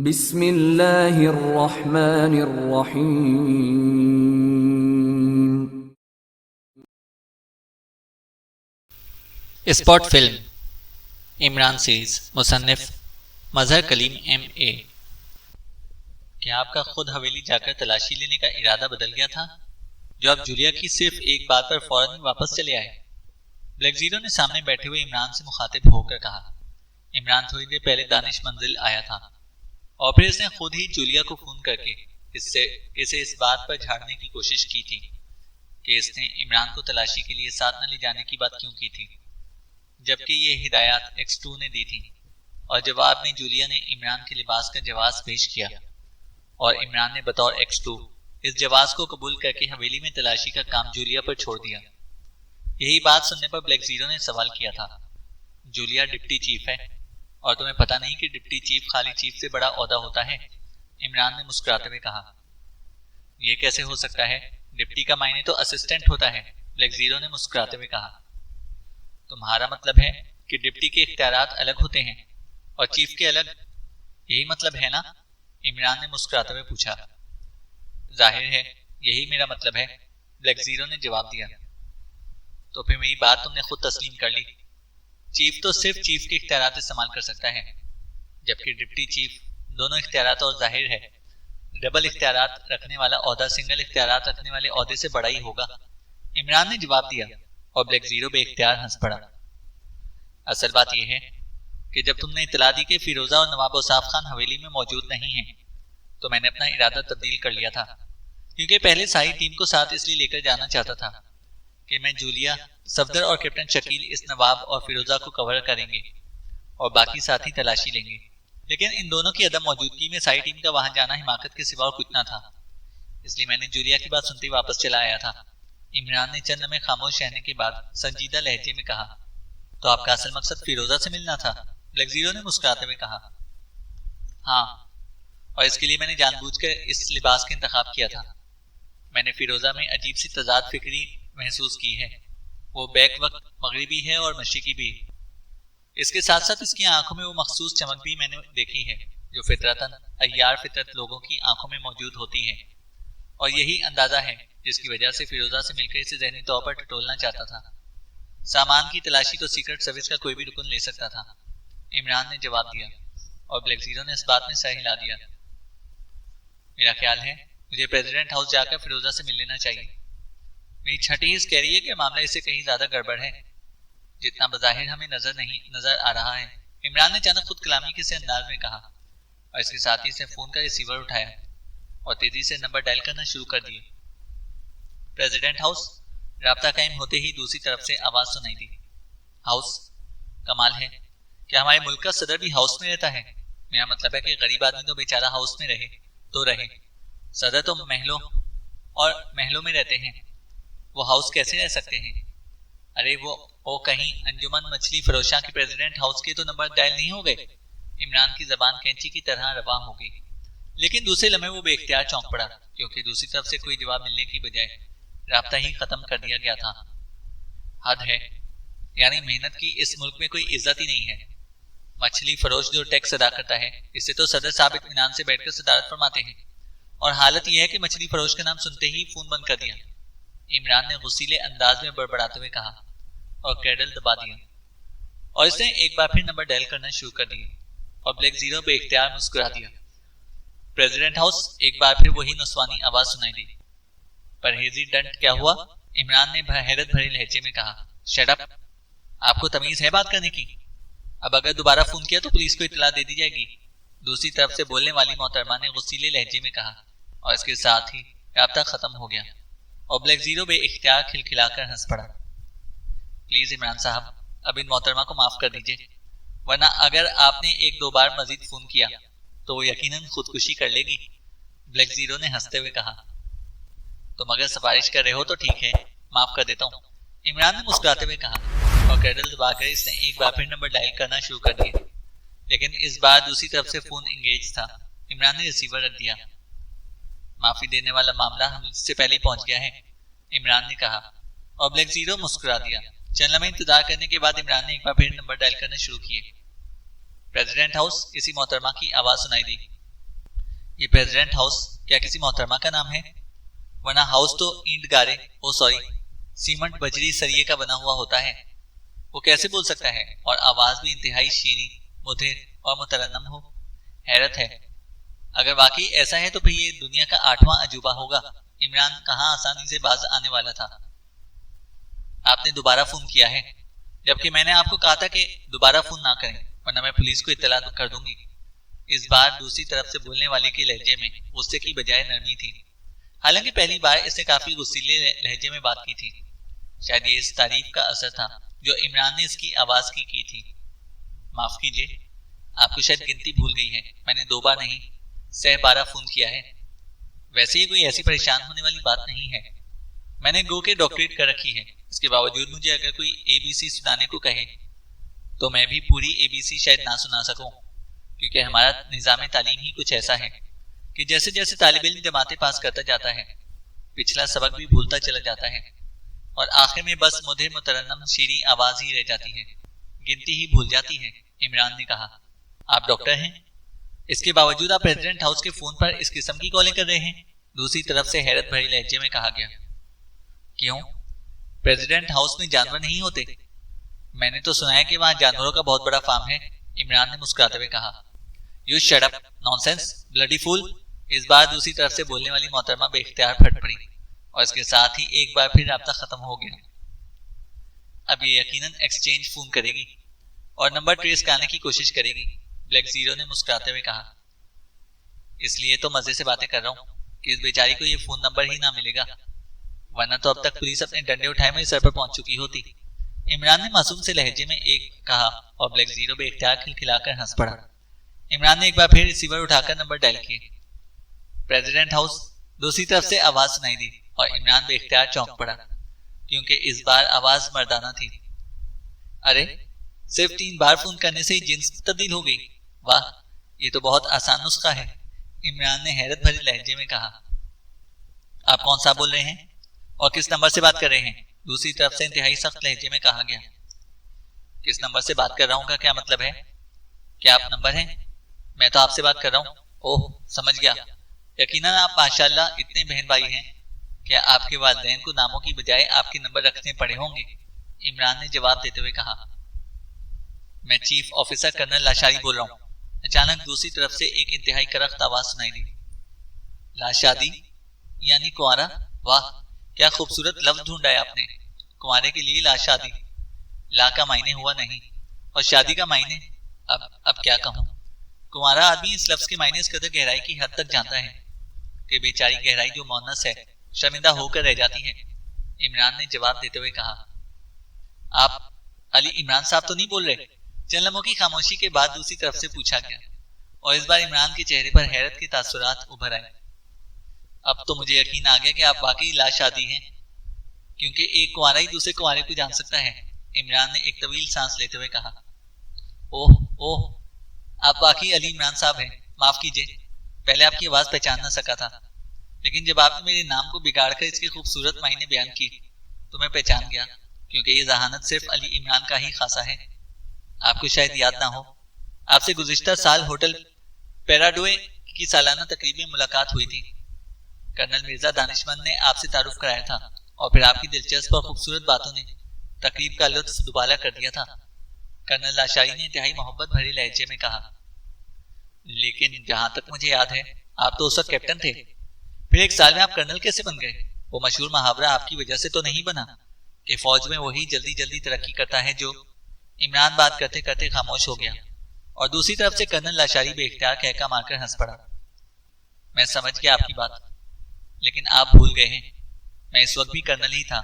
बिस्मिल्लाहिर्रहमानिर्रहीम। Spot film Imran series मुसन्निफ मजहर Kaleem MA। क्या आपका खुद हवेली जाकर तलाशी लेने का इरादा बदल गया था जो आप जूलिया की सिर्फ एक बात पर फौरन वापस चले आए? ब्लैक जीरो ने सामने बैठे हुए इमरान से मुखातिब होकर कहा। इमरान थोड़ी देर पहले दानिश मंजिल आया था और फिर इसने खुद ही जूलिया को फोन करके इसे इस बात पर झाड़ने की कोशिश की थी कि इसने इमरान को तलाशी के लिए साथ न ले जाने की बात क्यों की थी, जबकि ये हिदायत X2 ने दी थी। और जवाब में जूलिया ने इमरान के लिबास का जवाब पेश किया और इमरान ने बतौर X2 इस जवाब को कबूल करके हवेली में तलाशी का काम जूलिया पर छोड़ दिया। यही बात सुनने पर ब्लैक जीरो ने सवाल किया था, जूलिया डिप्टी चीफ है और तुम्हें पता नहीं कि डिप्टी चीफ खाली चीफ से बड़ा ओहदा होता है? इमरान ने मुस्कुराते हुए कहा। यह कैसे हो सकता है, डिप्टी का मायने तो असिस्टेंट होता है। ब्लैक जीरो ने मुस्कुराते हुए कहा। तुम्हारा मतलब है कि डिप्टी के इख्तियारात अलग होते हैं और चीफ के अलग, यही मतलब है ना? इमरान ने मुस्कुराते हुए पूछा। जाहिर है यही मेरा मतलब है, ब्लैक जीरो ने जवाब दिया। तो फिर मेरी बात तुमने खुद तस्लीम कर ली। चीफ तो सिर्फ चीफ के इख्तियारात इस्तेमाल कर सकता है, जबकि डिप्टी चीफ दोनों इख्तियारात और जाहिर है डबल इख्तियारात रखने वाला ओहदा सिंगल इख्तियारात रखने वाले ओहदे से बड़ा ही होगा। इमरान ने जवाब दिया और ब्लैक जीरो बेइख्तियार हंस पड़ा। असल बात यह है कि जब तुमने इतला दी कि फिरोजा और नवाब औसाफ खान हवेली में मौजूद नहीं हैं, तो मैंने अपना इरादा तब्दील कर लिया था, क्योंकि पहले सारी टीम को साथ इसलिए लेकर जाना चाहता था कि मैं, जूलिया, सफदर और कैप्टन शकील इस नवाब और फिरोजा को कवर करेंगे और बाकी साथी तलाशी लेंगे। लेकिन इन दोनों की अदम मौजूदगी में सारी टीम का वहां जाना हिमाकत के सिवा और कुछ ना था, इसलिए मैंने जूलिया की बात सुनते ही वापस चला आया था। इमरान ने चंद में खामोश रहने के बाद संजीदा लहजे में कहा। तो आपका असल मकसद फिरोजा से मिलना था? ब्लैक जीरो ने मुस्कुराते हुए कहा। हाँ, और इसके लिए मैंने जानबूझकर इस लिबास का इंतखाब किया था। मैंने फिरोजा में अजीब सी तजाद फिक्री महसूस की है। वो बैक वक्त मगरिबी है और मशरिकी भी। इसके साथ साथ इसकी आंखों में वो मखसूस चमक भी मैंने देखी है जो फितरतन अय्यार फितरत लोगों की आंखों में मौजूद होती है, और यही अंदाजा है जिसकी वजह से फिरोजा से मिलकर इसे ज़हनी तौर पर टटोलना चाहता था। सामान की तलाशी तो सीक्रेट सर्विस का कोई भी रुकन ले सकता था, इमरान ने जवाब दिया और ब्लैक जीरो ने इस बात में सह हिला दिया। मेरा ख्याल है मुझे प्रेसिडेंट हाउस जाकर फिरोजा से मिल लेना चाहिए। मेरी छठी हिस्स कह रही है कि मामला इससे कहीं ज्यादा गड़बड़ है जितना बज़ाहिर हमें नजर आ रहा है। इमरान ने अचानक खुद कलामी के से अंदाज में कहा और इसके साथ ही से फोन का रिसीवर उठाया और तेजी से नंबर डायल करना शुरू कर दिए। President house. राब्ता कायम होते ही दूसरी तरफ से आवाज सुनाई दी। हाउस? कमाल है, क्या हमारे मुल्क का सदर भी हाउस में रहता है? मेरा मतलब है कि गरीब आदमी तो बेचारा हाउस में रहे तो रहे, सदर तो महलों में रहते हैं, वो हाउस कैसे रह सकते हैं? अरे वो कहीं अंजुमन मछली फरोशा के प्रेसिडेंट हाउस के तो नंबर डायल नहीं हो गए? इमरान की जबान कैंची की तरह रवा हो गई, लेकिन दूसरे लम्हे वो बेख्तियार चौंक पड़ा, क्योंकि दूसरी तरफ से कोई जवाब मिलने की बजाय राब्ता ही खत्म कर दिया गया था। हद है, यानी मेहनत की इस मुल्क में कोई इज्जत ही नहीं है। मछली फरोश जो टैक्स अदा करता है, इससे तो सदर साहब इत्मीनान से बैठकर सदारत फरमाते हैं, और हालत यह है कि मछली फरोश का नाम सुनते ही फोन बंद कर दिया। इमरान ने गुस्सीले अंदाज में बड़बड़ाते हुए कहा और कैडल दबा दिया, और इसने एक बार फिर नंबर डायल करना शुरू कर दिया और ब्लैक जीरो बेइख्तियार मुस्कुरा दिया। President house. एक बार फिर वही नुस्वानी आवाज सुनाई दी। परहेजी डंट क्या हुआ? इमरान ने हैरत भरे लहजे में कहा। शट अप, आपको तमीज है बात करने की? अब अगर दोबारा फोन किया तो पुलिस को इत्तला दे दी जाएगी, दूसरी तरफ से बोलने वाली मोहतरमा ने गुस्सीले लहजे में कहा, और इसके साथ ही राब्ता खत्म हो गया और ब्लैक जीरो बेइख्तियार खिलखिलाकर हंस पड़ा। प्लीज इमरान साहब, अब इन मोहतरमा को माफ कर दीजिए, वरना अगर आपने एक दो बार मजीद फोन किया तो वो यकीनन खुदकुशी कर लेगी। ब्लैक जीरो ने हंसते हुए कहा। तुम अगर सिफारिश कर रहे हो तो ठीक है, माफ कर देता हूँ, इमरान ने मुस्कुराते हुए कहा और कैडल दबाकर इसने एक बार फिर नंबर डायल करना शुरू कर दिया, लेकिन इस बार दूसरी तरफ से फोन एंगेज था। इमरान ने रिसीवर रख दिया। माफी देने वाला मामला हमसे पहले पहुंच गया है, इमरान ने कहा और ब्लैक जीरो मुस्कुरा दिया। चंद लम्हे इंतजार करने के बाद इमरान ने एक बार फिर नंबर डायल करना शुरू किए। President house. इसी मोहतरमा की आवाज सुनाई दी। ये प्रेसिडेंट हाउस क्या किसी मोहतरमा का नाम है? वरना हाउस तो ईंट गारे सीमेंट बजरी सरिये का बना हुआ होता है। वो कैसे बोल सकता है और आवाज भी इंतहाई शीरीं, मुधिर और मुतरन्नम हो। हैरत है। अगर वाकई ऐसा है तो फिर ये दुनिया का 8वां अजूबा होगा। इमरान कहाँ आसानी से बाज आने वाला था। आपने दोबारा फोन किया है, जबकि मैंने आपको कहा था कि दोबारा फोन ना करें वरना मैं पुलिस को इत्तला कर दूंगी। इस बार दूसरी तरफ से बोलने वाले के लहजे में गुस्से की बजाय नरमी थी। हालांकि पहली बार इसने काफी गुस्सीले लहजे में बात की थी। शायद ये इस तारीफ का असर था जो इमरान ने इसकी आवाज की थी। माफ कीजिए, आपको शायद गिनती भूल गई है। मैंने 2 बार नहीं 12 फोन किया है। वैसे ही कोई ऐसी परेशान होने वाली बात नहीं है। मैंने गो के डॉक्टरेट कर रखी है। इसके बावजूद मुझे अगर कोई ABC सुनाने को कहे तो मैं भी पूरी ABC शायद ना सुना सकूं, क्योंकि हमारा निजाम तालीम ही कुछ ऐसा है कि जैसे जैसे तालिब इल्म जमातें पास करता जाता है पिछला सबक भी भूलता चला जाता है और आखिर में बस मुधिर मुतरन्नम शीरीं आवाज ही रह जाती है, गिनती ही भूल जाती है। इमरान ने कहा, आप डॉक्टर हैं, इसके बावजूद आप प्रेसिडेंट हाउस के फोन पर इस किस्म की कॉलिंग कर रहे हैं? दूसरी तरफ से हैरत भरी लहजे में कहा गया। क्यों, प्रेसिडेंट हाउस में जानवर नहीं होते? मैंने तो सुना है कि वहां जानवरों का बहुत बड़ा फार्म है। इमरान ने मुस्कुराते हुए कहा। You shut up, nonsense, bloody fool. इस बार दूसरी तरफ से बोलने वाली मोहतरमा बेख्तियार फट पड़ी और इसके साथ ही एक बार फिर राब्ता खत्म हो गया। अब ये यकीनन एक्सचेंज फोन करेगी और नंबर ट्रेस करने की कोशिश करेगी, ब्लैक जीरो ने मुस्कुराते हुए कहा। इसलिए तो मजे से बातें कर रहा हूँ कि इस बेचारी को ये फोन नंबर ही ना मिलेगा, वरना तो अब तक पुलिस अपने डंडे उठाए मेरे सर पर पहुंच चुकी होती। इमरान ने मासूम से लहजे में एक कहा और ब्लैक जीरो बेख्तियार खिलखिलाकर हंस पड़ा। इमरान ने एक बार फिर रिसीवर उठाकर नंबर डायल किए। प्रेसिडेंट हाउस, दूसरी तरफ से आवाज सुनाई दी और इमरान बेख्तियार चौंक पड़ा, क्योंकि इस बार आवाज मर्दाना थी। अरे, सिर्फ 3 बार फोन करने से ही जिन्स तब्दील हो गई। वाह, ये तो बहुत आसान नुस्खा है। इमरान ने हैरत भरी लहजे में कहा। आप कौन सा बोल रहे हैं और किस नंबर से बात कर रहे हैं? दूसरी तरफ से इंतहाई सख्त लहजे में कहा गया। किस नंबर से बात कर रहा हूं का क्या मतलब है? क्या आप नंबर हैं? मैं तो आपसे बात कर रहा हूं। ओह, समझ गया। यकीनन आप माशाल्लाह इतने बहन भाई हैं। क्या आपके वालिदैन को नामों की बजाय आपके नंबर रखने पड़े होंगे? इमरान ने जवाब देते हुए कहा। मैं चीफ ऑफिसर कर्नल लाशारी बोल रहा हूँ। अचानक दूसरी तरफ से एक इंतहाई करख्त आवाज सुनाई दी। लाशादी यानी कुंवारा? वाह, क्या खूबसूरत लफ्ज ढूंढा है आपने। कुंवारे के लिए लाशादी। ला का मायने हुआ नहीं और शादी का मायने अब क्या कहूँ। कुंवारा आदमी इस लफ्ज के मायने इस कदर गहराई की हद तक जानता है कि बेचारी गहराई जो मोनस है शर्मिंदा होकर रह जाती है। इमरान ने जवाब देते हुए कहा। आप अली इमरान साहब तो नहीं बोल रहे? चंद लम्हों की खामोशी के बाद दूसरी तरफ से पूछा गया और इस बार इमरान के चेहरे पर हैरत के तासुरात उभर आए। अब तो मुझे यकीन आ गया कि आप वाकई लाशादी हैं, क्योंकि एक कुंवारा ही दूसरे कुंवारे को जान सकता है। इमरान ने एक तवील सांस लेते हुए कहा। ओह ओह, आप वाकई अली इमरान साहब हैं। माफ कीजिए, पहले आपकी आवाज पहचान ना सका था, लेकिन जब आपने मेरे नाम को बिगाड़कर इसके खूबसूरत मायने बयान किए तो मैं पहचान गया, क्योंकि ये जहानत सिर्फ अली इमरान का ही खासा है। आपको शायद याद ना हो, आपसे गुज़िश्ता साल होटल पेराडोए की सालाना तकरीब में मुलाकात हुई थी। कर्नल मिर्जा दानिशमंद ने आपसे तारुफ कराया था और फिर आपकी दिलचस्प और खूबसूरत बातों ने तकरीब का लुत्फ दुबाला कर दिया था। कर्नल लाशारी ने इंतहाई मोहब्बत भरे लहजे में कहा। लेकिन जहां तक मुझे याद है आप तो उस वक्त कैप्टन थे, फिर 1 साल में आप कर्नल कैसे बन गए? वो मशहूर मुहावरा आपकी वजह से तो नहीं बना कि फौज में वही जल्दी जल्दी तरक्की करता है जो। इमरान बात करते करते खामोश हो गया और दूसरी तरफ से कर्नल लाशारी बेख्तियार कहका मारकर हंस पड़ा। मैं समझ गया आपकी बात, लेकिन आप भूल गए हैं मैं इस वक्त भी कर्नल ही था।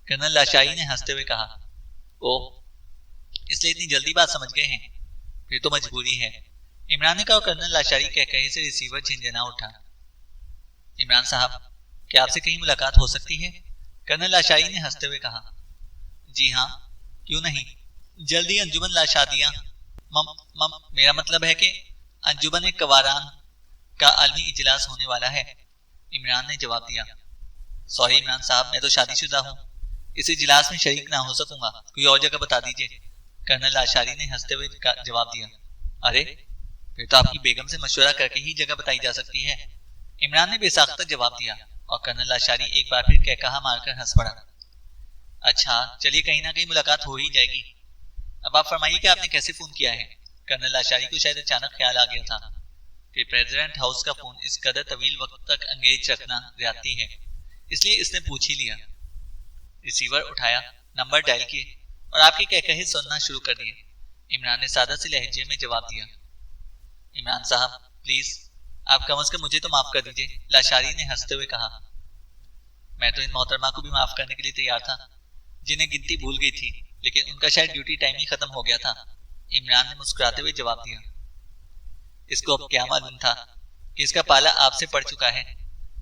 कर्नल लाशारी ने हंसते हुए कहा। ओह, इसलिए इतनी जल्दी बात समझ गए हैं? फिर तो मजबूरी है। इमरान ने कहा। कर्नल लाशारी कह कहे से रिसीवर झिंझना उठा। इमरान साहब, क्या आपसे कहीं मुलाकात हो सकती है? कर्नल लाशारी ने हंसते हुए कहा। जी हाँ, क्यों नहीं। जल्दी अंजुमन लाशादियां, मेरा मतलब है कि अंजुमन कवारान का आलमी इजलास होने वाला है। इमरान ने जवाब दिया। सॉरी इमरान साहब, मैं तो शादीशुदा हूँ, इस इजलास में शरीक ना हो सकूंगा। कोई और जगह बता दीजिए। कर्नल लाशारी ने हंसते हुए जवाब दिया। अरे, फिर तो आपकी बेगम से मशवरा करके ही जगह बताई जा सकती है। इमरान ने बेसाख्ता जवाब दिया और कर्नल लाशारी एक बार फिर कहकहा मारकर हंस पड़ा। अच्छा चलिए, कहीं ना कहीं मुलाकात हो ही जाएगी। अब आप फरमाइए कि आपने कैसे फोन किया है। कर्नल लाशारी को शायद अचानक ख्याल आ गया था कि प्रेसिडेंट हाउस का फोन इस कदर तवील वक्त तक एंगेज रखना ज्यादती है, इसलिए इसने पूछ ही लिया। रिसीवर उठाया, नंबर डायल किए और आपके कहकहे सुनना शुरू कर दिए। इमरान ने सादा से लहजे में जवाब दिया। इमरान साहब प्लीज, आप कम से कम मुझे तो माफ कर दीजिए, लाशारी ने हंसते हुए कहा। मैं तो इन मोहतरमा को भी माफ करने के लिए तैयार था, जिन्हें गिनती भूल गई थी, लेकिन उनका शायद ड्यूटी टाइम ही खत्म हो गया था। इमरान ने मुस्कुराते हुए जवाब दिया। इसको अब क्या मालूम था कि इसका पाला आपसे पड़ चुका है।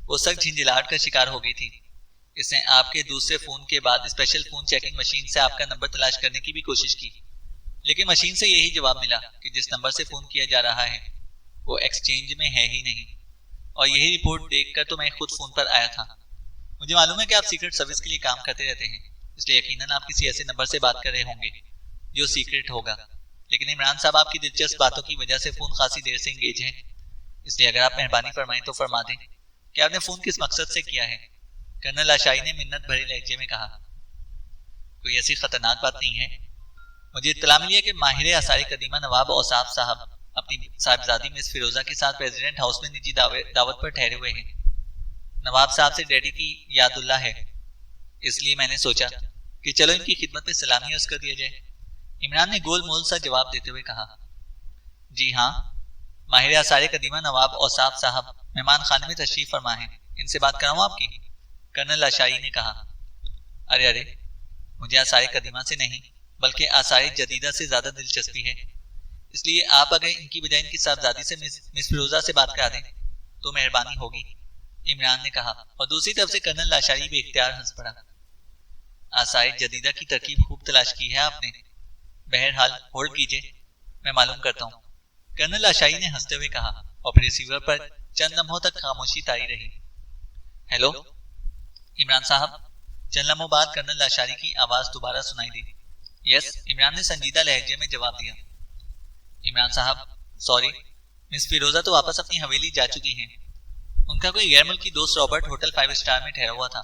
वो सख्त झिंझलाहट का शिकार हो गई थी। इसने आपके दूसरे फोन के बाद स्पेशल फोन चेकिंग मशीन से आपका नंबर तलाश करने की भी कोशिश की, लेकिन मशीन से यही जवाब मिला कि जिस नंबर से फोन किया जा रहा है वो एक्सचेंज में है ही नहीं। और यही रिपोर्ट देखकर तो मैं खुद फोन पर आया था। मुझे मालूम है कि आप सीक्रेट सर्विस के लिए काम करते रहते हैं, इसलिए यकीनन आप किसी ऐसे नंबर से बात कर रहे होंगे जो सीक्रेट होगा। लेकिन इमरान साहब, आपकी दिलचस्प बातों की वजह से फोन खासी देर से एंगेज है, इसलिए अगर आप मेहरबानी फरमाएं तो फरमा दें कि आपने फोन किस मकसद से किया है। कर्नल लाशारी ने मिन्नत भरे लहजे में कहा। कोई ऐसी खतरनाक बात नहीं है। मुझे इत्तला मिली है कि माहिर आसार कदीमा नवाब औसाफ साहब अपनी साहिबजादी मिस फिरोजा के साथ प्रेसिडेंट हाउस में निजी दावत पर ठहरे हुए हैं। नवाब साहब से डैडी की यादुल्ला है, इसलिए मैंने सोचा कि चलो इनकी खिदमत में सलामी अर्ज कर दिया जाए। इमरान ने गोल मोल सा जवाब देते हुए कहा। जी हाँ, माहिर आसार कदीमा नवाब औसाफ साहब मेहमान खाने में तशरीफ फरमा है, इनसे बात कराऊं आपकी? कर्नल लाशारी ने कहा। अरे अरे, मुझे आसार कदीमा से नहीं बल्कि आसार जदीदा से ज्यादा दिलचस्पी है, इसलिए आप अगर इनकी बजाय इनकी साहबजादी से मिस फिरोजा से बात करा दें तो मेहरबानी होगी, इमरान ने कहा। और दूसरी तरफ से कर्नल लाशारी भी इख्तियार हंस पड़ा। आसार जदीदा की तरकीब खूब तलाश की है आपने। बहरहाल होल्ड कीजिए, मैं मालूम करता हूँ, कर्नल लाशारी ने हंसते हुए कहा और फिर रिसीवर पर चंद लम्हों तक खामोशी तारी रही। हेलो इमरान साहब। चंद लम्हों बाद कर्नल लाशारी की आवाज दोबारा सुनाई दी। यस, इमरान ने संजीदा लहजे में जवाब दिया। इमरान साहब सॉरी, मिस फिरोजा तो वापस अपनी हवेली जा चुकी हैं। उनका कोई गैर मुल्की दोस्त रॉबर्ट होटल 5 स्टार में ठहरा हुआ था।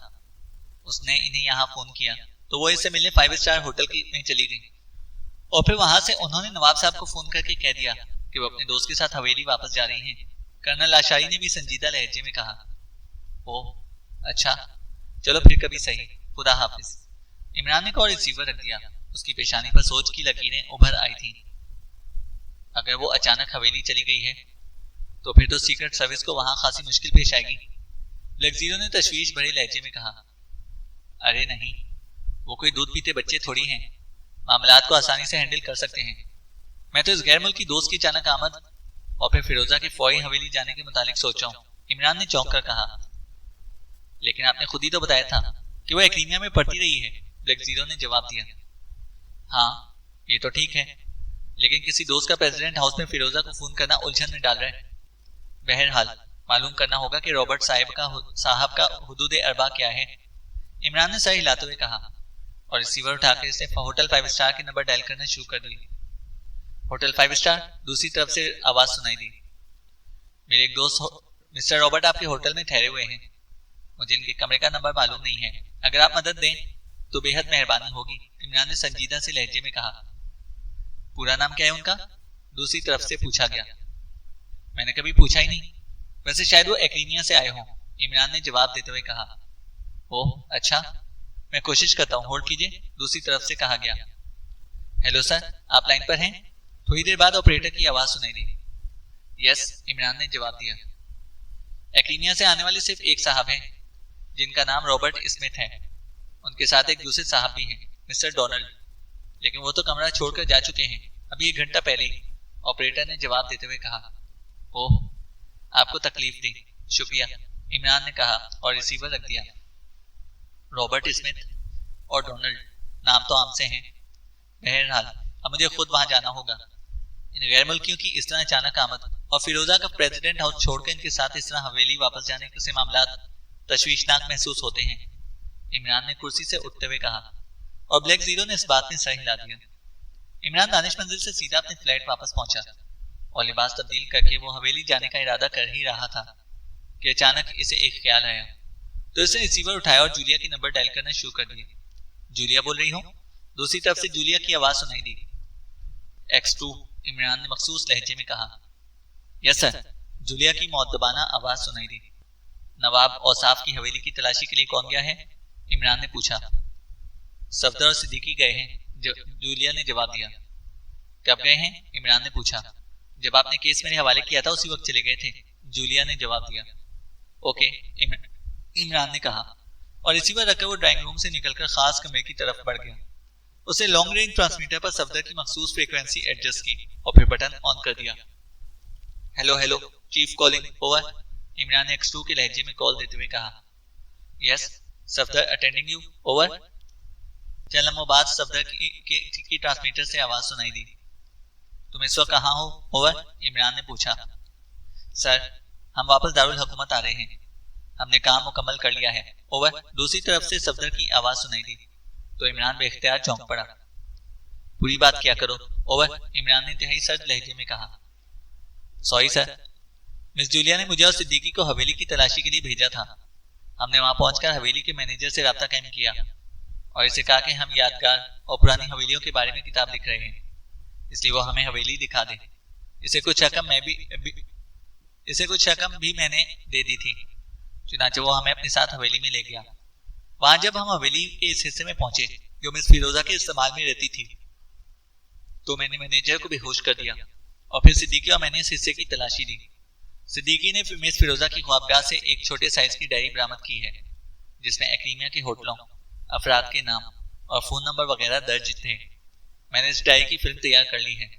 उसने इन्हें यहाँ फोन किया तो वो इससे मिलने 5 स्टार होटल में चली गई और फिर वहां से उन्होंने नवाब साहब को फोन करके कह दिया कि वो अपने दोस्त के साथ हवेली वापस जा रही हैं। कर्नल लाशारी ने भी संजीदा लहजे में कहा। ओह अच्छा, चलो फिर कभी सही, खुदा हाफिज। इमरान ने कॉल रिसीवर रख दिया। उसकी पेशानी पर सोच की लकीरें उभर आई थी। अगर वो अचानक हवेली चली गई है तो फिर तो सीक्रेट सर्विस को वहां खासी मुश्किल पेश आएगी। लग्जीरो ने तशवीश भरे लहजे में कहा। अरे नहीं, वो कोई दूध पीते बच्चे थोड़ी हैं, मामलात को आसानी से हैंडल कर सकते हैं। मैं तो इस गैर मुल्की दोस्त की अचानक आमद और फिर फिरोजा की फौरी हवेली जाने के मुतालिक सोचा हूँ, इमरान ने चौंक कर कहा। लेकिन आपने खुद ही तो बताया था कि वो एक्रीमिया में पढ़ती रही है, लग्जीरो ने जवाब दिया। हाँ ये तो ठीक है, लेकिन किसी दोस्त का प्रेसिडेंट हाउस में फिरोजा को फोन करना उलझन में डाल रहा है। बहरहाल मालूम करना होगा कि रॉबर्ट साहब का हुदूद अरबा क्या है, इमरान ने सर हिलाते हुए कहा और रिसीवर उठाकर इसे होटल 5 स्टार के नंबर डायल करना शुरू कर दिया। होटल 5 स्टार, दूसरी तरफ से आवाज सुनाई दी। मेरे एक दोस्त मिस्टर रॉबर्ट आपके होटल में ठहरे हुए हैं। मुझे इनके कमरे का नंबर मालूम नहीं है, अगर आप मदद दें तो बेहद मेहरबानी होगी, इमरान ने संजीदा से लहजे में कहा। पूरा नाम क्या है उनका? दूसरी तरफ से पूछा गया। मैंने कभी पूछा ही नहीं, वैसे शायद वो एक्रीमिया से आए हों, इमरान ने जवाब देते हुए कहा। ओह अच्छा, मैं कोशिश करता हूँ, होल्ड कीजिए, दूसरी तरफ से कहा गया। हेलो सर, आप लाइन पर हैं? थोड़ी देर बाद ऑपरेटर की आवाज सुनाई दी। यस, इमरान ने जवाब दिया। एक्रीमिया से आने वाले सिर्फ एक साहब हैं जिनका नाम रॉबर्ट स्मिथ है। उनके साथ एक दूसरे साहब भी हैं, मिस्टर डोनाल्ड, लेकिन वो तो कमरा छोड़कर जा चुके हैं अभी 1 घंटा पहले ही, ऑपरेटर ने जवाब देते हुए कहा। ओह आपको तकलीफ दी, शुक्रिया, इमरान ने कहा और रिसीवर रख दिया। रॉबर्ट स्मिथ और डोनाल्ड नाम तो आम से हैं। बहरहाल अब मुझे खुद वहां जाना होगा। इन गैर मुल्कियों की इस तरह अचानक आमद और फिरोजा का प्रेसिडेंट हाउस छोड़कर इनके साथ इस तरह हवेली वापस जाने से मामलात तशवीशनाक महसूस होते हैं, इमरान ने कुर्सी से उठते हुए कहा और ब्लैक जीरो ने इस बात में सर हिला दिया। इमरान दानिश मंजिल से सीधा अपने फ्लैट वापस पहुंचा। और लिबास तब्दील करके वो हवेली जाने का इरादा कर ही रहा था कि अचानक इसे एक ख्याल आया। तो इसने रिसीवर उठाया और जूलिया की नंबर डायल करना शुरू कर दिया। जूलिया बोल रही हो? दूसरी तरफ से जूलिया की आवाज सुनाई दी। X2, इमरान ने मखसूस लहजे में कहा। यस सर, जूलिया की मौदबाना आवाज सुनाई दी। नवाब औसाफ की हवेली की तलाशी के लिए कौन गया है? इमरान ने पूछा। सफदर और सिद्दीकी गए हैं, जूलिया ने जवाब दिया। कब गए हैं? इमरान ने पूछा। जब आपने केस मेरे हवाले किया था उसी वक्त चले गए थे, जूलिया ने जवाब दिया। ओके, इमरान ने कहा और रिसीवर रखकर वो ड्राइंग रूम से निकलकर खास कमरे की तरफ बढ़ गया। उसे लॉन्ग रेंज ट्रांसमीटर पर सफदर की मखसूस फ्रीक्वेंसी एडजस्ट की और फिर बटन ऑन कर दिया। Hello hello, chief calling, over. Imran ने X2 के लहजे में कॉल देते हुए कहा। Yes Safdar, attending you, over. चंद लम्हों बाद सफदर की ट्रांसमीटर से आवाज सुनाई दी। तुम इस वक्त कहाँ हो? ओवर, इमरान ने पूछा। सर, हम वापस दारुल हुकूमत आ रहे हैं, हमने काम मुकम्मल कर लिया है, ओवर। दूसरी तरफ से सफदर की आवाज सुनाई दी तो इमरान बेख्तियार चौंक पड़ा। पूरी बात क्या करो, ओवर, इमरान ने इंतहाई सर्द लहजे में कहा। सॉरी सर, मिस जूलिया ने मुझे और सिद्दीकी को हवेली की तलाशी के लिए भेजा था। हमने वहां पहुंचकर हवेली के मैनेजर से राब्ता कायम किया और इसे कहा कि हम यादगार और पुरानी हवेलियों के बारे में किताब लिख रहे हैं, इसलिए वो हमें हवेली दिखा दे। इसे कुछ रकम भी मैंने दे दी थी, चुनाचे वो हमें अपने साथ हवेली में ले गया। वहां जब हम हवेली के इस हिस्से में पहुंचे जो मिस फिरोजा के इस्तेमाल में रहती थी, तो मैंने मैनेजर को बेहोश कर दिया और फिर सिद्दीकी और मैंने इस हिस्से की तलाशी दी। सिद्दीकी ने मिस फिरोजा की ख्वाबगाह से एक छोटे साइज की डायरी बरामद की है जिसमें एक्रीमिया के होटलों, अफराद के नाम और फोन नंबर वगैरह दर्ज थे। मैंने इस डायरी की फिल्म तैयार कर ली है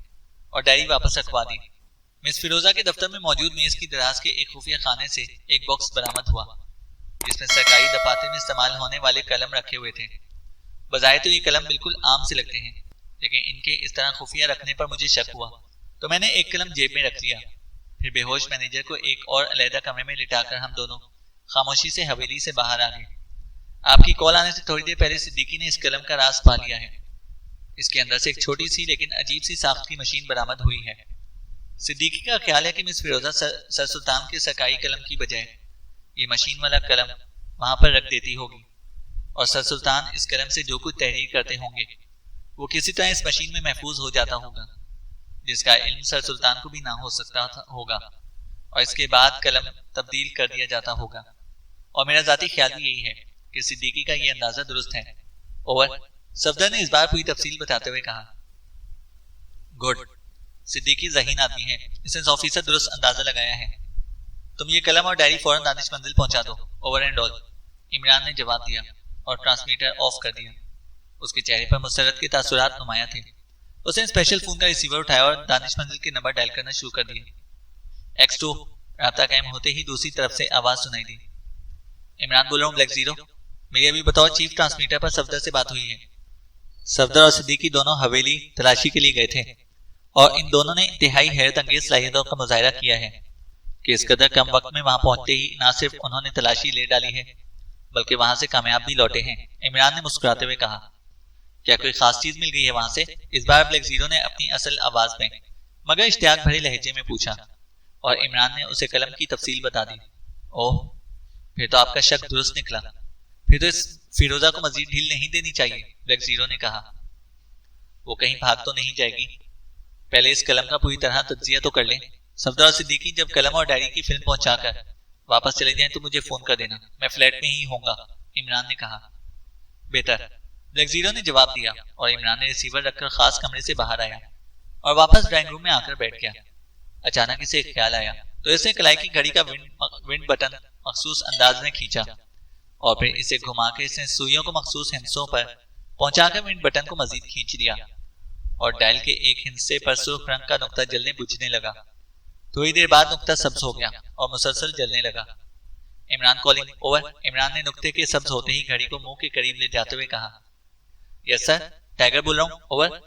और डायरी वापस रखवा दी। मिस फिरोजा के दफ्तर में मौजूद मेज की दराज के एक खुफिया खाने से एक बॉक्स बरामद हुआ जिसमें सरकारी दफातर में इस्तेमाल होने वाले कलम रखे हुए थे। बजाय तो ये कलम बिल्कुल आम से लगते हैं, लेकिन इनके इस तरह खुफिया रखने पर मुझे शक हुआ तो मैंने एक कलम जेब में रख लिया। फिर बेहोश मैनेजर को एक और अलहदा कमरे में लिटाकर हम दोनों खामोशी से हवेली से बाहर आ गए। आपकी कॉल आने से थोड़ी देर पहले सिद्दीकी ने इस कलम का राज पा लिया है। इसके अंदर से एक छोटी सी लेकिन अजीब सी साख्त की मशीन बरामद हुई है। सिद्दीकी का ख्याल है कि मिस फिरोजा सर सुल्तान के सरकारी कलम की बजाय ये मशीन वाला कलम वहां पर रख देती होगी और सर सुल्तान इस कलम से जो कुछ तहरीर करते होंगे वो किसी तरह इस मशीन में महफूज हो जाता होगा, जिसका इल्म सर सुल्तान को भी ना हो सकता होगा और इसके बाद कलम तब्दील कर दिया जाता होगा। और मेरा जाती ख्याल भी यही है कि सिद्दीकी का ये अंदाजा दुरुस्त है, ओवर। सफदर ने इस बार पूरी तफसील बताते हुए कहा। गुड, सिद्दीकी ज़हीन आदमी है, इसने 100% दुरुस्त अंदाजा लगाया है। तुम ये कलम और डायरी फौरन दानिश मंजिल पहुंचा दो, ओवर एंड ऑल, इमरान ने जवाब दिया और ट्रांसमीटर ऑफ कर दिया। उसके चेहरे पर मुसरत के तासुरात नुमाया थे। उसने स्पेशल फोन का रिसीवर उठाया और दानिश मंजिल के नंबर डायल करना शुरू कर दिया। X2, राब्ता कायम होते ही दूसरी तरफ से आवाज सुनाई दी। इमरान बोल रहा हूँ, ब्लैक जीरो। मेरी अभी बताओ चीफ ट्रांसमीटर पर सफदर से बात हुई है। सफदर और सिद्दीकी दोनों हवेली तलाशी के लिए गए थे और इन दोनों ने इंतहाई हैरत अंगेज सलाहियतों का मुजाहिरा किया है कि इस कदर कम वक्त में वहां पहुंचते ही न सिर्फ उन्होंने तलाशी ले डाली है बल्कि वहां से कामयाब भी लौटे हैं। इमरान ने मुस्कुराते हुए कहा। क्या कोई खास चीज मिल गई है वहां से? इस बार ब्लैक जीरो ने अपनी असल आवाज में मगर इश्तियाक भरे लहजे में पूछा और इमरान ने उसे कलम की तफसील बता दी। ओह, फिर तो आपका शक दुरुस्त निकला। फिर तो इस फिरोजा को मजीद ढील नहीं देनी चाहिए, ब्लैक जीरो ने कहा। वो कहीं भाग तो नहीं जाएगी, पहले इस कलम का पूरी तरह तज्जिया तो कर लें। सफदर और सिद्दीकी जब कलम और डायरी की फिल्म पहुंचाकर वापस चले जाएं तो मुझे फोन कर देना, मैं फ्लैट में ही होऊंगा, इमरान ने कहा। बेहतर, ब्लैक जीरो ने जवाब दिया और इमरान ने रिसीवर रखकर खास कमरे से बाहर आया और वापस ड्राइंग रूम में आकर बैठ गया। अचानक इसे एक ख्याल आया तो इसने कलाई की घड़ी का विंड बटन मखसूस अंदाज में खींचा और फिर इसे घुमा के इसने सुइयों को मखसूस हिस्सों पर पहुंचाकर विंड बटन को मजीद खींच दिया और डायल के एक हिस्से पर सुर्ख रंग का नुक्ता जलने बुझने लगा। थोड़ी देर बाद नुक्ता सब्ज हो गया और मुसलसल जलने लगा। Imran calling, over. इमरान ने नुक्ते के सब्ज होते ही घड़ी को मुंह के करीब ले जाते हुए कहा। यस सर, टाइगर बोल रहा हूँ, ओवर।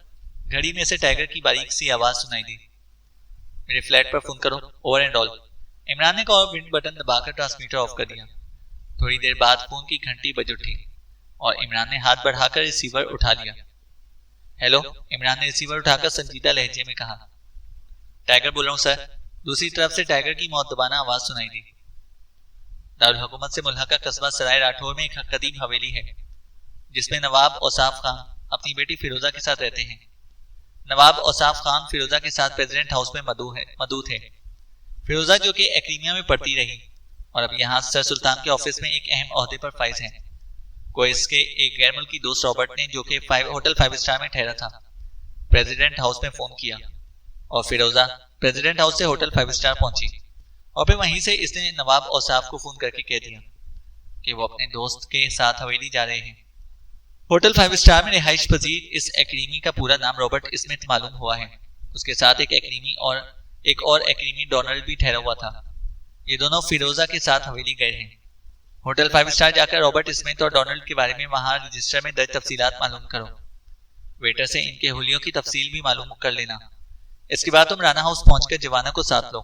घड़ी में से टाइगर की बारीक सी आवाज सुनाई दी। मेरे फ्लैट पर फोन करो, ओवर एंड ऑल। इमरान ने कॉल विंड बटन दबाकर ट्रांसमीटर ऑफ कर दिया। थोड़ी देर बाद फोन की घंटी बज उठी और इमरान ने हाथ बढ़ाकर रिसीवर उठा लिया। हेलो, इमरान ने रिसीवर उठाकर संजीदा लहजे में कहा। टाइगर बोल रहा हूँ सर। दूसरी तरफ से टाइगर की मुअद्दबाना आवाज सुनाई दी। दारुल हुकूमत से मुल्हका कस्बा सराय राठौर में एक कदीम हवेली है जिसमें नवाब औसाफ खान अपनी बेटी फिरोजा के साथ रहते हैं। नवाब औसाफ खान फिरोजा के साथ प्रेसिडेंट हाउस में मदू थे। फिरोजा जो कि एक्रीमिया में पढ़ती रही और अब यहाँ सर सुल्तान के ऑफिस में एक अहम ओहदे पर फाइज है, को इसके एक गैर मुल्की दोस्त रॉबर्ट ने, जो कि होटल 5 स्टार में ठहरा था, प्रेसिडेंट हाउस में फोन किया और फिरोजा प्रेसिडेंट हाउस से होटल 5 स्टार पहुंची और फिर वहीं से इसने नवाब औसाफ को फोन करके कह दिया कि वो अपने दोस्त के साथ हवेली जा रहे हैं। होटल 5 स्टार में रिहाइश पजीर इस एक्रीमी का पूरा नाम रॉबर्ट स्मिथ मालूम हुआ है। उसके साथ एक और एक्रीमी डोनाल्ड भी ठहरा हुआ था। ये दोनों फिरोजा के साथ हवेली गए हैं। होटल 5 स्टार जाकर रॉबर्ट स्मिथ और डोनाल्ड के बारे में वहां रजिस्टर में दर्ज तफसीलात मालूम करो। वेटर से इनके हुलियों की तफसील भी मालूम कर लेना। इसके बाद तुम राना हाउस पहुंचकर जवाना को साथ लो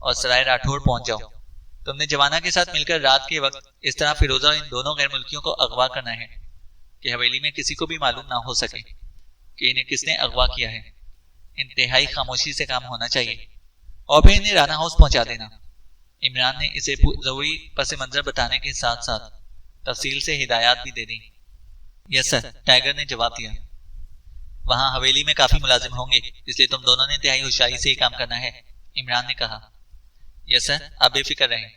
और सराय राठौर पहुंच जाओ। तुमने जवाना के साथ मिलकर रात के वक्त इस तरह फिरोजा और इन दोनों गैर मुल्कियों को अगवा करना है कि हवेली में किसी को भी मालूम ना हो सके कि इन्हें किसने अगवा किया है। इंतहाई खामोशी से काम होना चाहिए और फिर इन्हें राना हाउस पहुंचा देना। इमरान ने इसे जरूरी पस मंजर बताने के साथ साथ तफसील से हिदायत भी दे दी। यस सर, टाइगर ने जवाब दिया। वहां हवेली में काफी मुलाजिम होंगे, इसलिए तुम दोनों ने इंतहाई होशियारी से ही काम करना है, इमरान ने कहा। यस सर, आप बेफिक्र रहें,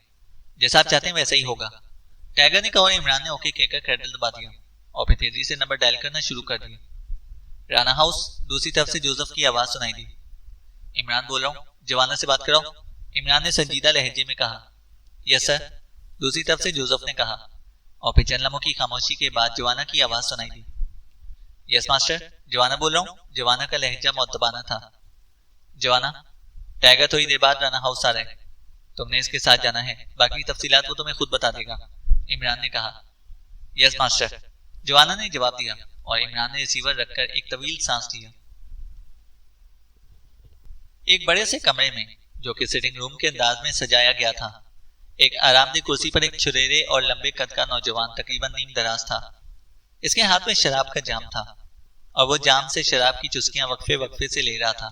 जैसा आप चाहते हैं वैसा ही होगा, टाइगर ने कहा और इमरान ने ओके कहकर कैंडल दबा दिया और फिर तेजी से नंबर डायल करना शुरू कर दिया। राना हाउस। दूसरी तरफ से जोसेफ की आवाज सुनाई दी। इमरान बोल रहा हूँ, जवाना से बात कराओ, इमरान ने संजीदा लहजे में कहा। यस सर, दूसरी तरफ से जोसेफ ने कहा और फिर चंद लम्हों की खामोशी के बाद जवाना की आवाज सुनाई दी। यस मास्टर, जवाना बोल रहा हूँ। जवाना का लहजा मुअद्दबाना था। जवाना, टाइगर थोड़ी देर बाद राना हाउस आ रहा है, तुमने इसके साथ जाना है, बाकी तफसीलात वो तुम्हें खुद बता देगा, इमरान ने कहा। यस मास्टर, जवाना ने जवाब दिया और इमरान ने रिसीवर रखकर एक तवील सांस लिया। एक बड़े से कमरे में, जो कि सिटिंग रूम के अंदाज में सजाया गया था, एक आरामदेह कुर्सी पर एक छुरेरे और लंबे कद का नौजवान तकरीबन नीम दराज था। इसके हाथ में शराब का जाम था और वो जाम से शराब की चुस्कियां वक्फे वक्फे से ले रहा था,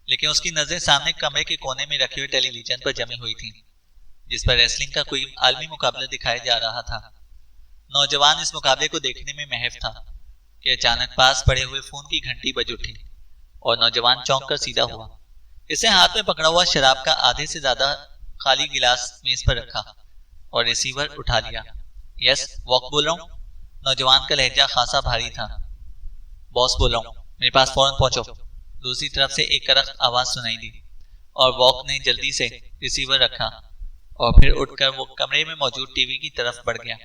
लेकिन उसकी नजरें सामने कमरे के कोने में रखे हुए टेलीविजन पर जमी हुई थी, जिस पर रेसलिंग का कोई आलमी मुकाबला दिखाया जा रहा था। नौजवान इस मुकाबले को देखने में महफ था कि अचानक पास पड़े हुए फोन की घंटी बज उठी और नौजवान चौंक कर सीधा हुआ। इसे हाथ में पकड़ा हुआ शराब का आधे से ज्यादा खाली गिलास मेज पर रखा और रिसीवर उठा लिया। यस, वॉक बोल रहा हूँ। नौजवान का लहजा खासा भारी था। बॉस बोल रहा हूँ, मेरे पास फौरन पहुंचो। दूसरी तरफ से एक करख्त आवाज सुनाई दी और वॉक ने जल्दी से रिसीवर रखा और फिर उठकर वो कमरे में मौजूद टीवी की तरफ बढ़ गया।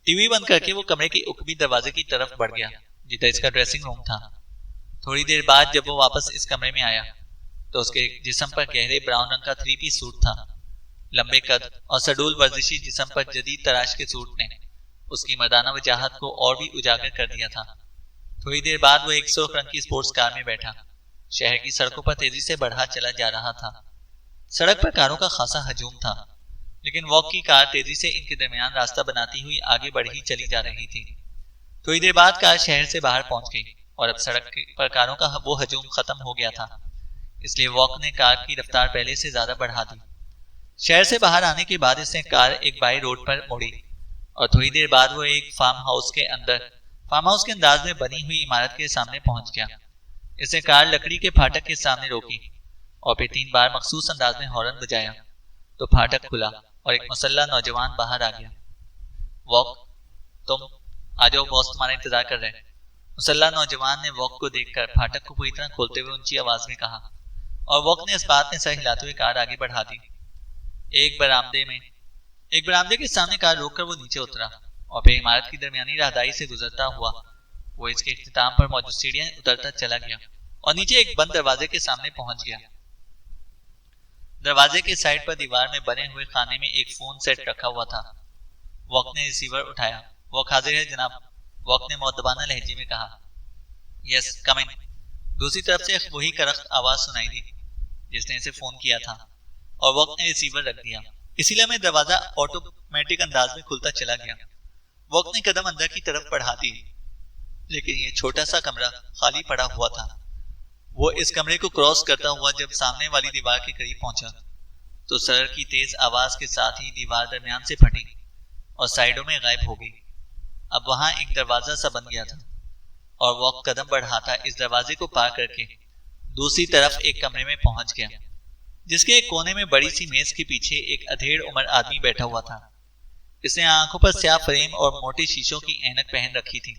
टीवी बंद करके वो कमरे के उकबी दरवाजे की तरफ बढ़ गया जिधर इसका ड्रेसिंग रूम था। थोड़ी देर बाद जब वो वापस इस कमरे में आया तो उसके जिस्म पर गहरे ब्राउन रंग का 3 पीस सूट था। लंबे कद और सडूल वर्जिशी जिस्म पर जदीद तराश के सूट ने उसकी मर्दाना वजाहत को और भी उजागर कर दिया था। थोड़ी देर बाद वो एक सुर्ख रंग की स्पोर्ट्स कार में बैठा शहर की सड़कों पर तेजी से बढ़ा चला जा रहा था। सड़क पर कारों का खासा हजूम था, लेकिन वॉक की कार तेजी से इनके दरमियान रास्ता बनाती हुई आगे बढ़ ही चली जा रही थी। थोड़ी देर बाद कार शहर से बाहर पहुंच गई और अब सड़क पर कारों का वो हजूम खत्म हो गया था, इसलिए वॉक ने कार की रफ्तार पहले से ज्यादा बढ़ा दी। शहर से बाहर आने के बाद इसने कार एक बाई रोड पर मोड़ी और थोड़ी देर बाद वो एक फार्म हाउस के अंदाज में बनी हुई इमारत के सामने पहुंच गया। इसने कार लकड़ी के फाटक के सामने रोकी और फिर 3 बार मखसूस अंदाज में हॉर्न बजाया तो फाटक खुला और एक मुसल्ला नौजवान बाहर आ गया। वॉक, तुम आ जाओ, बॉस तुम्हारा इंतजार कर रहे हैं। मुसल्ला नौजवान ने वॉक को देखकर फाटक को पूरी तरह खोलते हुए ऊंची आवाज में कहा और वॉक ने इस बात में सर हिलाते हुए कार आगे बढ़ा दी। एक बरामदे के सामने कार रोककर वो नीचे उतरा और फिर इमारत की दरमियानी राहदारी से गुजरता हुआ वो इसके इख्तिताम पर मौजूद सीढ़ियां उतरता चला गया और नीचे एक बंद दरवाजे के सामने पहुंच गया। दरवाजे के साइड पर दीवार में बने हुए खाने में एक फोन सेट रखा हुआ था। वॉक ने रिसीवर उठाया। वॉक हाजिर है जनाब, वॉक ने मुअद्दबाना लहजे में कहा। यस, कम इन। दूसरी तरफ से वही करख्त आवाज सुनाई दी जिसने इसे फोन किया था और वॉक ने रिसीवर रख दिया। इसीलिए में दरवाजा ऑटोमेटिक अंदाज में खुलता चला गया। वॉक ने कदम अंदर की तरफ बढ़ा दी, लेकिन ये छोटा सा कमरा खाली पड़ा हुआ था। वो इस कमरे को क्रॉस करता हुआ जब सामने वाली दीवार के करीब पहुंचा तो सर की तेज आवाज के साथ ही दीवार दरमियान से फटी और साइडों में गायब हो गई। अब वहां एक दरवाजा सा बन गया था और वो कदम बढ़ाता इस दरवाजे को पार करके दूसरी तरफ एक कमरे में पहुंच गया, जिसके एक कोने में बड़ी सी मेज के पीछे एक अधेड़ उम्र आदमी बैठा हुआ था। इसने आंखों पर स्याह फ्रेम और मोटे शीशों की ऐनक पहन रखी थी।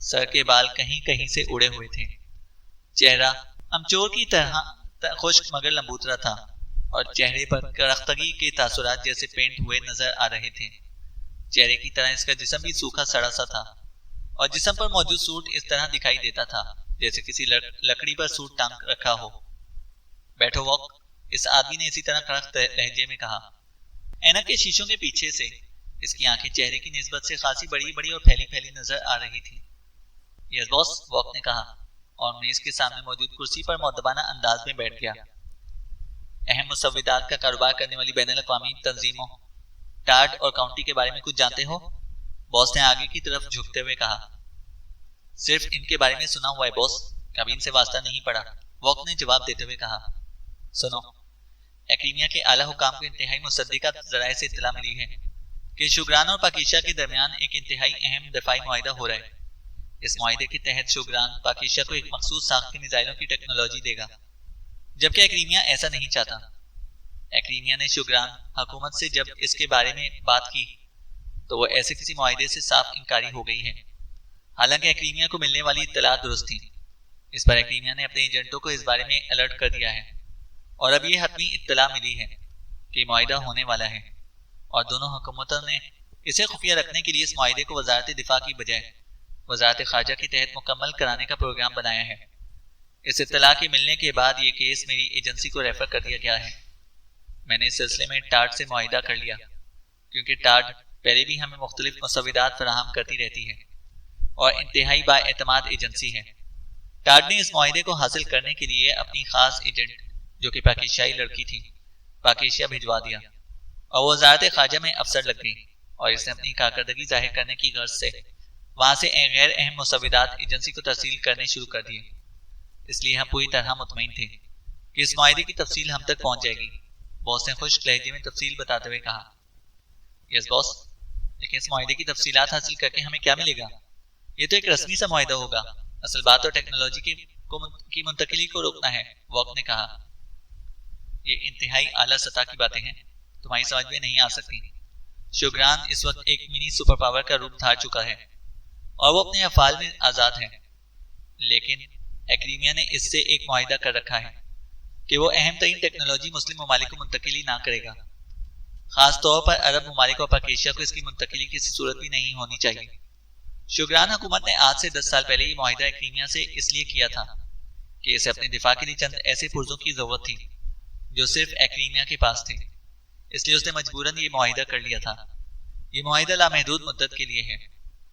सर के बाल कहीं कहीं से उड़े हुए थे। चेहरा अमचोर की तरह खुश्क मगर लंबूतरा था और चेहरे पर करख्तगी के तासुरात जैसे पेंट हुए नजर आ रहे थे। चेहरे की तरह इसका जिस्म भी सूखा सड़ा सा था और जिस्म पर मौजूद सूट इस तरह दिखाई देता था जैसे किसी लकड़ी पर सूट टांग रखा हो। बैठो वॉक, इस आदमी ने इसी तरह कड़क लहजे में कहा। ऐनक के शीशों के पीछे से इसकी आंखें चेहरे की निस्बत से खासी बड़ी बड़ी और फैली फैली नजर आ रही थी। यस बॉस, वॉक ने कहा और मेज के सामने मौजूद कुर्सी पर मुअद्दबाना अंदाज में बैठ गया। अहम मुसव्विदात का कारोबार करने वाली बैनुल-अक़वामी तंजीमों टार्ड और काउंटी के बारे में कुछ जानते हो? बॉस ने आगे की तरफ झुकते हुए कहा। सिर्फ इनके बारे में सुना हुआ है बॉस, कभी इनसे वास्ता नहीं पड़ा, वॉक ने जवाब देते हुए कहा। सुनो, एक्रीमिया के आला हुकाम को इंतहाई मुसद्दिका जराए से इत्तला मिली है कि शुगरान और पाकिस्तान के दरमियान एक इंतहाई अहम दफाई मुआहिदा हो रहा है। इस मुआहिदे के तहत शुगरान पाकिस्तान को एक मखसूस साख्त के मिसाइलों की टेक्नोलॉजी देगा, जबकि एक्रीमिया ऐसा नहीं चाहता। एक्रीमिया ने शुगरान हुकूमत से जब इसके बारे में बात की तो वो ऐसे किसी मुआहिदे से साफ इंकारी हो गई है। हालांकि एक्रीमिया को मिलने वाली इत्तला दुरुस्त थी। इस पर एक्रीमिया ने अपने एजेंटों को इस बारे में अलर्ट कर दिया है और अब ये हतमी इत्तला मिली है कि मुआहिदा होने वाला है और दोनों हुकूमतों ने इसे खुफिया रखने के लिए इस मुआहिदे को वजारत दिफा की बजाय वजारत खारजा के तहत मुकम्मल कराने का प्रोग्राम बनाया है। इस इत्तला के मिलने के बाद ये केस मेरी एजेंसी को रेफर कर दिया गया है। मैंने इस सिलसिले में टार्ड से मुआहिदा कर लिया, क्योंकि टार्ड पहले भी हमें मुख्तलिफ मुसव्विदात फराहम करती रहती है और इंतहाई बाएतमाद एजेंसी है। टार्ड ने इस मुआहिदे को हासिल करने के लिए अपनी खास एजेंट, जो कि पाकिस्तानी लड़की थी, पाकिस्तान भिजवा दिया और वो वजारत खारजा में अफसर लग गई और इसने अपनी कारकर्दगी जाहिर करने की गर्ज से वहां से गैर अहम मुसव्विदात एजेंसी को तरसील करने शुरू कर दिए। इसलिए हम पूरी तरह मुतमईन थे कि इस मुआहिदे की तफसील हम तक पहुंच जाएगी, बॉस ने खुश्क लहजे में तफसील बताते हुए कहा। यस बॉस, लेकिन इस मुआहिदे की तफसीलात हासिल करके हमें क्या मिलेगा? ये तो एक रस्मी सा मुआहिदा होगा, असल बात तो टेक्नोलॉजी की मुंतकिली को रोकना है, वॉक ने कहा। ये इंतहाई आला सतह की बातें हैं, तुम्हारी समझ में नहीं आ सकती। शुगरान इस वक्त एक मिनी सुपर पावर का रूप धार चुका है और वो अपने अफाल में आजाद है, लेकिन एक्रीमिया ने इससे एक मुआहिदा कर रखा है कि वो अहम तरीन टेक्नोलॉजी मुस्लिम ममालिक को मुंतकिली ना करेगा। खास तौर पर अरब ममालिक और पाकिस्तान को इसकी मुंतकिली किसी सूरत भी नहीं होनी चाहिए। शुगरान हुकूमत ने आज से 10 साल पहले ये मुआहिदा एक्रीमिया से इसलिए किया था कि इसे अपने दिफा के लिए चंद ऐसे पुर्जों की जरूरत थी जो सिर्फ एक्रीमिया के पास थे, इसलिए उसने मजबूरन ये मुआहिदा कर लिया था। ये मुआहिदा लामहदूद मुद्दत के लिए है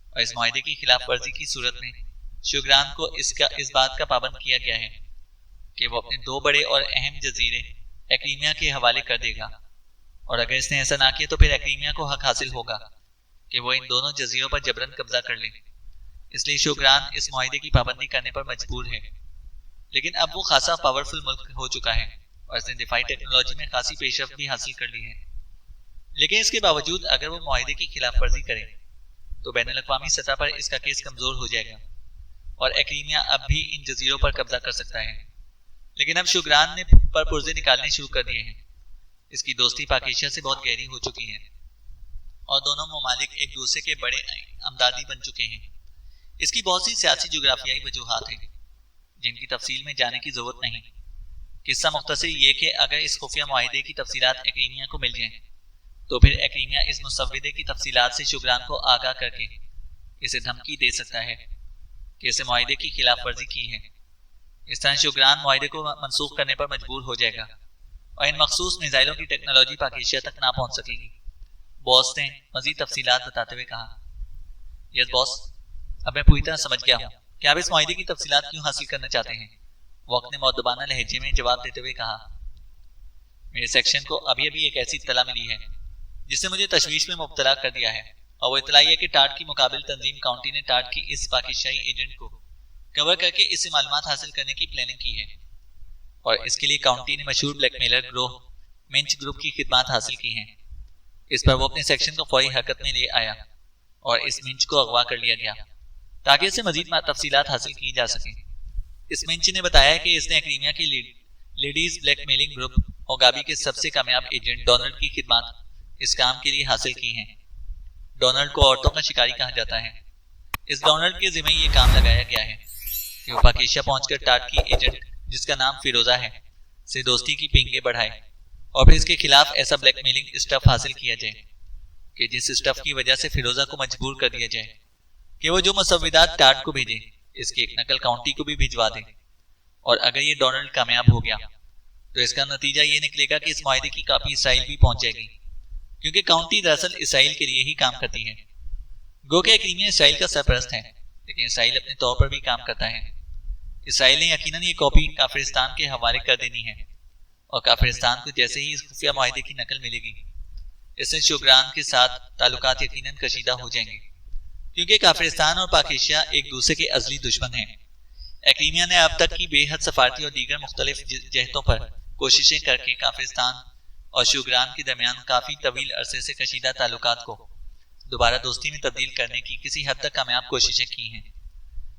और इस मुआहिदे की खिलाफ वर्जी की सूरत में शुगरान को इस बात का पाबंद किया गया है कि वो अपने 2 बड़े और अहम जजीरे एक्रीमिया के हवाले कर देगा, और अगर इसने ऐसा ना किया तो फिर एक्रीमिया को हक हासिल होगा कि वो इन दोनों जजीरों पर जबरन कब्जा कर ले। इसलिए शुगरान इस मुआहिदे की पाबंदी करने पर मजबूर है, लेकिन अब वो खासा पावरफुल मुल्क हो चुका है और इसने दिफाई टेक्नोलॉजी में खासी पेशरफ्त भी हासिल कर ली है। लेकिन इसके बावजूद अगर वो मुआहिदे की खिलाफ वर्जी करे तो बैनुल-अक़वामी सतह पर इसका केस कमजोर हो जाएगा और एक्रीमिया अब भी इन जजीरों पर कब्जा कर सकता है। लेकिन अब शुगरान ने पर पुर्जे निकालने शुरू कर दिए हैं। इसकी दोस्ती पाकिस्तान से बहुत गहरी हो चुकी है और दोनों ममालिक एक दूसरे के बड़े अमदादी बन चुके हैं। इसकी बहुत सी सियासी जोग्राफियाई वजूहात हैं जिनकी तफसील में जाने की जरूरत नहीं। किस्सा मुख्तसर ये कि अगर इस खुफिया मुआहिदे की तफसीलात एक्रीमिया को मिल जाएं तो फिर एक्रीमिया इस मुसव्विदे की तफसीलात से शुगरान को आगाह करके इसे धमकी दे सकता है कि इसे मुआहिदे की खिलाफ वर्जी की है। इस तरह शुगरान मुआहिदे को मनसूख करने पर मजबूर हो जाएगा और इन मखसूस मिसाइलों की टेक्नोलॉजी पाकिस्तान तक ना पहुंच सकेगी, बॉस ने मजीद तफसीलात बताते हुए कहा। यस बॉस, अब मैं पूरी तरह समझ गया हूँ कि आप इस मुआहिदे की तफसीलात क्यों हासिल करना चाहते हैं, वक्त ने मुअद्दबाना लहजे में जवाब देते हुए कहा। मेरे सेक्शन को अभी अभी एक ऐसी इत्तला मिली है जिसने मुझे तशवीश में मुब्तला कर दिया है, और वो इत्तला है कि टार्ड की मुकाबिल तंजीम काउंटी ने टार्ड की इस पाकिस्तानी एजेंट को कवर करके इससे मालूमात हासिल करने की प्लानिंग की है और इसके लिए काउंटी ने मशहूर ब्लैकमेलर ग्रोह मिंच ग्रुप की खिदमत हासिल की हैं। इस पर वो अपने सेक्शन को फौरी हरकत में ले आया और इस मिंच को अगवा कर लिया गया ताकि इससे मजीद तफसीलात हासिल की जा सके। इस मिंच ने बताया कि इसने एक्रीमिया की लेडीज ब्लैकमेलिंग ग्रुप और गाबी के सबसे कामयाब एजेंट डोनाल्ड की खिदमत इस काम के लिए हासिल की हैं। डोनाल्ड को औरतों का शिकारी कहा जाता है। इस डोनाल्ड के जिम्मे ये काम लगाया गया है कि वो पाकिस्तान पहुंचकर टाट की एजेंट जिसका नाम फिरोजा है से दोस्ती की पिंगे बढ़ाए और फिर इसके खिलाफ ऐसा ब्लैकमेलिंग स्टफ हासिल किया जाए कि जिस स्टफ की वजह से फिरोजा को मजबूर कर दिया जाए कि वो जो मुसव्विदात टाट को भेजे इसकी एक नकल काउंटी को भी भिजवा दे। और अगर ये डोनाल्ड कामयाब हो गया तो इसका नतीजा ये निकलेगा कि इस मुआहदे की कापी इसराइल भी पहुंच जाएगी, क्योंकि काउंटी दरअसल इसराइल के लिए ही काम करती है। गो के क्रीमिया इसराइल का सरपरस्त है, लेकिन इसराइल अपने तौर पर भी काम करता है। इसराइल ने यकीनन ये कॉपी काफिरिस्तान के हवाले कर देनी है और काफिरिस्तान को जैसे ही इस खुफिया मुआहदे की नकल मिलेगी इससे शुगरान के साथ ताल्लुकात यकीनन कशीदा हो जाएंगे, क्योंकि काफिरिस्तान और पाकिस्तान एक दूसरे के अजली दुश्मन हैं। एक्रीमिया ने अब तक की बेहद सफारती और दीगर मुख्तलिफ जहतों पर कोशिशें करके काफिरिस्तान और शुगरान के दरमियान काफी तवील अरसे से कशीदा ताल्लुकात को दोबारा दोस्ती में तब्दील करने की किसी हद तक कामयाब कोशिशें की हैं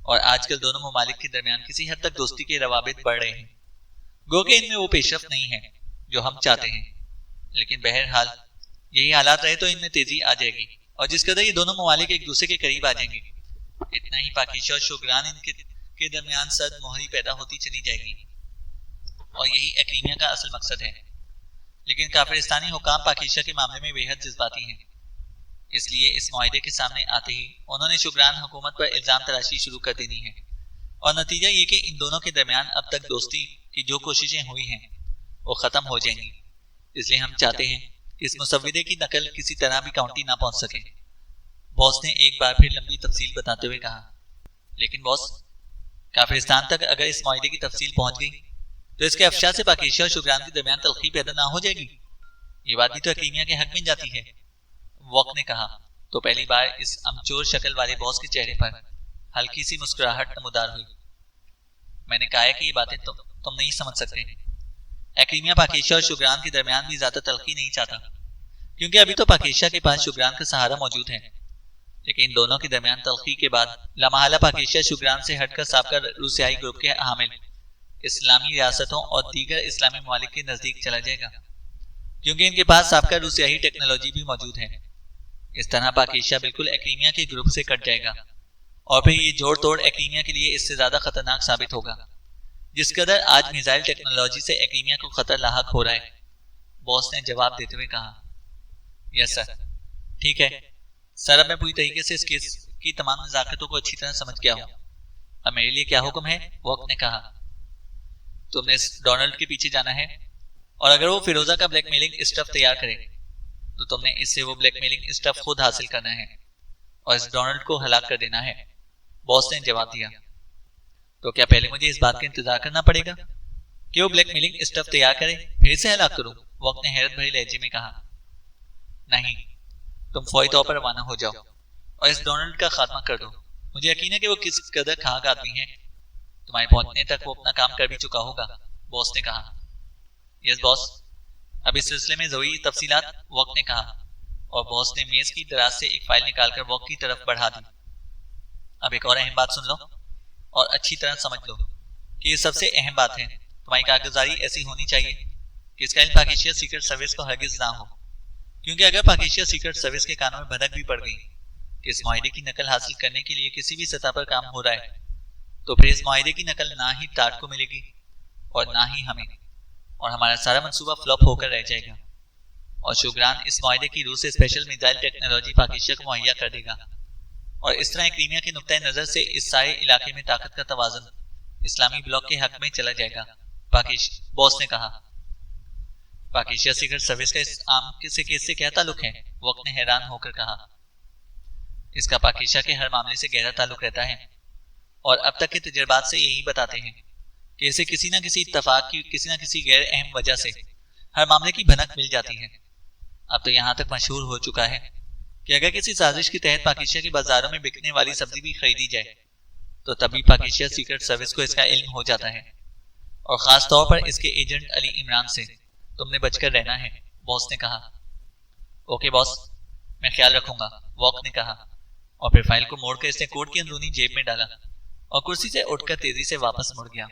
और आजकल दोनों ममालिक के दरमियान किसी हद तक दोस्ती के रवाबित बढ़ रहे हैं। गो के इनमें वो पेशरफ्त नहीं है जो हम चाहते हैं, लेकिन बहरहाल यही हालात रहे तो इनमें तेजी आ जाएगी और जिस कदर ये दोनों ममालिक एक दूसरे के करीब आ जाएंगे इतना ही पाकिस्तान और शुगरान इनके दरमियान सद मोहरी पैदा होती चली जाएगी और यही एक्रीमिया का असल मकसद है। लेकिन काफिरिस्तानी हुकाम पाकिस्तान के मामले में बेहद जज्बाती हैं, इसलिए इस मुआहदे के सामने आते ही उन्होंने शुगरान हुकूमत पर इल्जाम तराशी शुरू कर देनी है और नतीजा ये कि इन दोनों के दरमियान अब तक दोस्ती की जो कोशिशें हुई हैं वो ख़त्म हो जाएंगी। इसलिए हम चाहते हैं कि इस मुसव्विदे की नकल किसी तरह भी काउंटी ना पहुंच सके। बॉस ने एक बार फिर लंबी तफसील बताते हुए कहा, लेकिन बॉस, काफिरिस्तान तक अगर इस मुआहदे की तफसील पहुंच गई तो इसके अफशा से पाकिस्तान और शुगरान के दरमियान तलखी पैदा ना हो जाएगी। ये बात भी तो एक्रीमिया के हक में जाती है। वॉक ने कहा तो पहली बार इस अमचोर शक्ल वाले बॉस के चेहरे पर हल्की सी मुस्कुराहट नमूदार हुई। मैंने कहा है कि ये बातें तुम नहीं समझ सकते। एक्रीमिया पाकिस्तान और शुगरान के दरमियान भी ज्यादा तलखी नहीं चाहता, क्योंकि अभी तो पाकिस्तान के पास शुगरान का सहारा मौजूद है, लेकिन दोनों के दरमियान तलखी के बाद लमहला पाकिस्तान शुगरान से हटकर साबका रूसियाई ग्रुप के हामिल इस्लामी रियासतों और दीगर इस्लामी ममालिक के नजदीक चला जाएगा, क्योंकि इनके पास साबका रूसियाई टेक्नोलॉजी भी मौजूद है। इस तरह पाकिस्तान बिल्कुल एक्रीमिया के ग्रुप से कट जाएगा और फिर ये जोड़ तोड़ एक्रीमिया के लिए इससे ज्यादा खतरनाक साबित होगा जिस कदर आज मिसाइल टेक्नोलॉजी से एक्रीमिया को खतर लाहक हो रहा है। बॉस ने जवाब देते हुए कहा, यस सर, ठीक है सर, अब मैं पूरी तरीके से इस केस की तमाम नज़ाकतों को अच्छी तरह समझ गया हूँ। अब मेरे लिए क्या हुक्म है? वक्त ने कहा, तुमने इस डोनाल्ड के पीछे जाना है और अगर वो फिरोजा का ब्लैकमेलिंग स्टफ तैयार करे तो तुमने इससे वो ब्लैकमेलिंग स्टफ खुद हासिल करना है और इस डोनाल्ड को हलाक कर देना है। बॉस ने जवाब दिया, तो क्या पहले मुझे इस बात का इंतजार करना पड़ेगा कि वो ब्लैकमेलिंग स्टफ तैयार करे फिर इसे हलाक करूं? वक्त ने हैरत भरी लहजे में कहा, नहीं, तुम फौरी तौर पर रवाना हो जाओ और इस डोनाल्ड का खात्मा कर दो। मुझे यकीन है कि वो किस कदर खाक आदमी है, तुम्हारे पहुंचने तक वो अपना काम कर भी चुका होगा। बॉस ने कहा, यस बॉस, अब इस सिलसिले में जरूरी तफसीलात। वक्त ने कहा और बॉस ने मेज की दराज से एक फाइल निकालकर वक्त की तरफ बढ़ा दी। अब एक और अहम बात सुन लो और अच्छी तरह समझ लो कि ये सबसे अहम बात है। तुम्हारी कारगुजारी ऐसी होनी चाहिए कि इसका इल्म पाकिस्तान सीक्रेट सर्विस को हरगिज ना हो, क्योंकि अगर पाकिस्तान सीक्रेट सर्विस के कानों में भनक भी पड़ गई कि इस मुआहदे की नकल हासिल करने के लिए किसी भी सतह पर काम हो रहा है तो फिर इस मुआहदे की नकल ना ही टाट को मिलेगी और ना ही हमें, और हमारा सारा मंसूबा फ्लॉप होकर रह जाएगा और शुगरान इस मुआहदे की रूह से स्पेशल मिसाइल टेक्नोलॉजी पाकिस्तान को मुहैया कर देगा और इस तरह क्रीमिया के नुक्ता नजर से इस सारे इलाके में ताकत का तवाज़ुन इस्लामी ब्लॉक के हक में चला जाएगा। बॉस ने कहा, पाकिस्तान सीक्रेट सर्विस का इस आम से केस से क्या ताल्लुक है? वक्त ने हैरान होकर कहा, इसका पाकिस्तान के हर मामले से गहरा ताल्लुक रहता है और अब तक के तजुर्बात से यही बताते हैं कि इसे किसी न किसी इत्तफाक की किसी न किसी गैर अहम वजह से हर मामले की भनक मिल जाती है। अब तो यहाँ तक मशहूर हो चुका है कि अगर किसी साजिश के तहत पाकिस्तान के बाजारों में बिकने वाली सब्जी भी खरीदी जाए तो तभी पाकिस्तान सीक्रेट सर्विस को इसका इल्म हो जाता है, और ख़ास तौर पर इसके एजेंट अली इमरान से। तुमने बचकर रहना है, बॉस ने कहा। ओके बॉस, मैं ख्याल रखूंगा, वॉक ने कहा, और फिर फाइल को मोड़कर इसने कोट की अंदरूनी जेब में डाला और कुर्सी से उठकर तेजी से वापस मुड़ गया।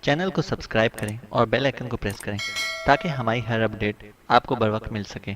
चैनल को सब्सक्राइब करें और बेल आइकन को प्रेस करें ताकि हमारी हर अपडेट आपको बर वक्त मिल सके।